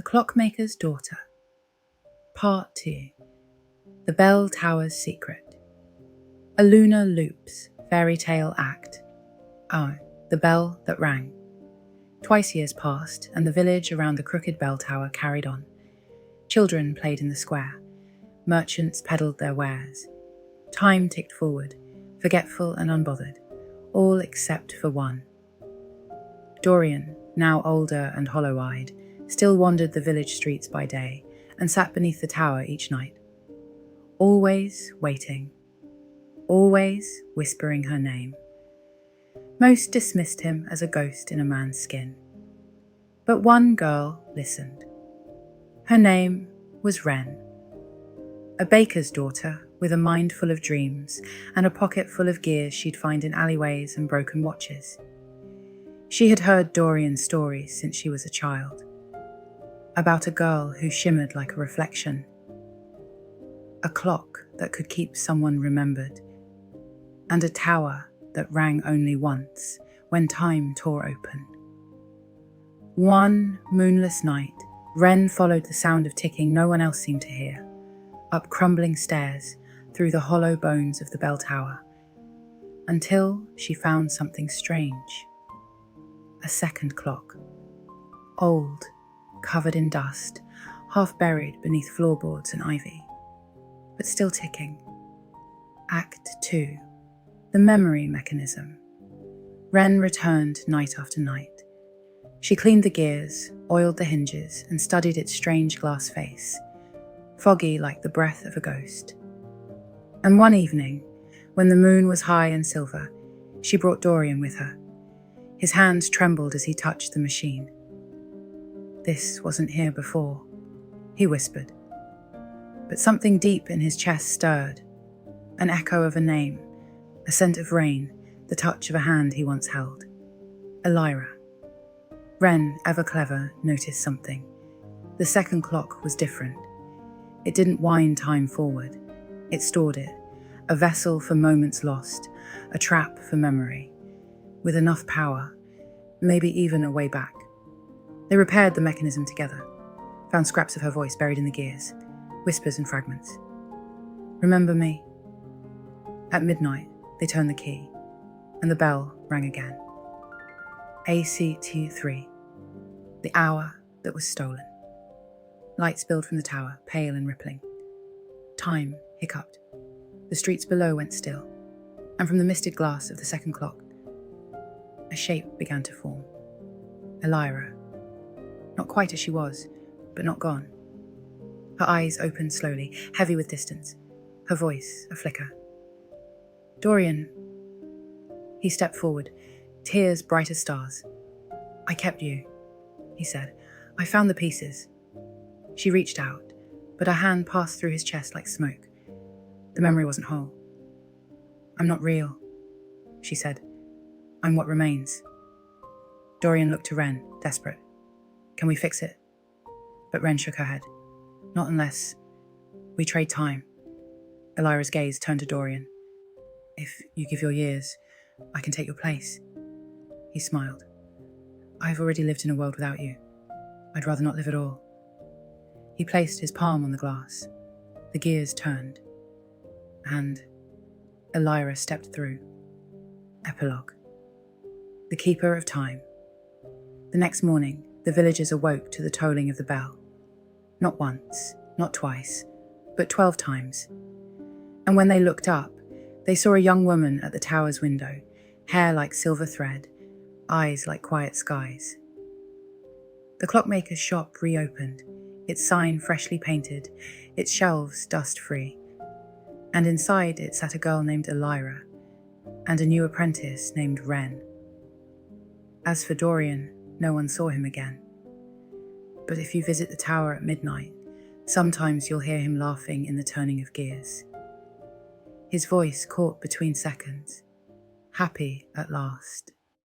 Clockmaker's Daughter. Part 2. The Bell Tower's Secret. A Lunar Loops Fairytale Act. The Bell That Rang. Twice years passed, and the village around the crooked bell tower carried on. Children played in the square. Merchants peddled their wares. Time ticked forward, forgetful and unbothered, all except for one. Dorian, now older and hollow-eyed, still wandered the village streets by day and sat beneath the tower each night. Always waiting. Always whispering her name. Most dismissed him as a ghost in a man's skin. But one girl listened. Her name was Wren. A baker's daughter with a mind full of dreams and a pocket full of gears she'd find in alleyways and broken watches. She had heard Dorian's stories since she was a child. About a girl who shimmered like a reflection. A clock that could keep someone remembered. And a tower that rang only once when time tore open. One moonless night, Wren followed the sound of ticking no one else seemed to hear, up crumbling stairs, through the hollow bones of the bell tower, until she found something strange. A second clock. Old, covered in dust, half buried beneath floorboards and ivy, but still ticking. Act 2. The memory mechanism. Wren returned night after night. She cleaned the gears, oiled the hinges, and studied its strange glass face, foggy like the breath of a ghost. And one evening, when the moon was high and silver, she brought Dorian with her. His hands trembled as he touched the machine. "This wasn't here before," he whispered. But something deep in his chest stirred, an echo of a name, a scent of rain, the touch of a hand he once held. Elira. Wren, ever clever, noticed something. The second clock was different. It didn't wind time forward. It stored it, a vessel for moments lost, a trap for memory. With enough power, maybe even a way back. They repaired the mechanism together, found scraps of her voice buried in the gears, whispers and fragments. "Remember me?" At midnight, they turned the key, and the bell rang again. ACT3, the hour that was stolen. Light spilled from the tower, pale and rippling. Time hiccuped. The streets below went still, and from the misted glass of the second clock, a shape began to form. Elira. Not quite as she was, but not gone. Her eyes opened slowly, heavy with distance. Her voice a flicker. "Dorian." He stepped forward, tears bright as stars. "I kept you," he said. "I found the pieces." She reached out, but her hand passed through his chest like smoke. The memory wasn't whole. "I'm not real," she said. "I'm what remains." Dorian looked to Wren, desperate. "Can we fix it?" But Wren shook her head. "Not unless we trade time." Elira's gaze turned to Dorian. "If you give your years, I can take your place." He smiled. "I've already lived in a world without you. I'd rather not live at all." He placed his palm on the glass. The gears turned. And Elira stepped through. Epilogue. The Keeper of Time. The next morning, the villagers awoke to the tolling of the bell. Not once, not twice, but 12 times. And when they looked up, they saw a young woman at the tower's window, hair like silver thread, eyes like quiet skies. The clockmaker's shop reopened, its sign freshly painted, its shelves dust-free. And inside it sat a girl named Elira, and a new apprentice named Wren. As for Dorian, no one saw him again. But if you visit the tower at midnight, sometimes you'll hear him laughing in the turning of gears. His voice caught between seconds, happy at last.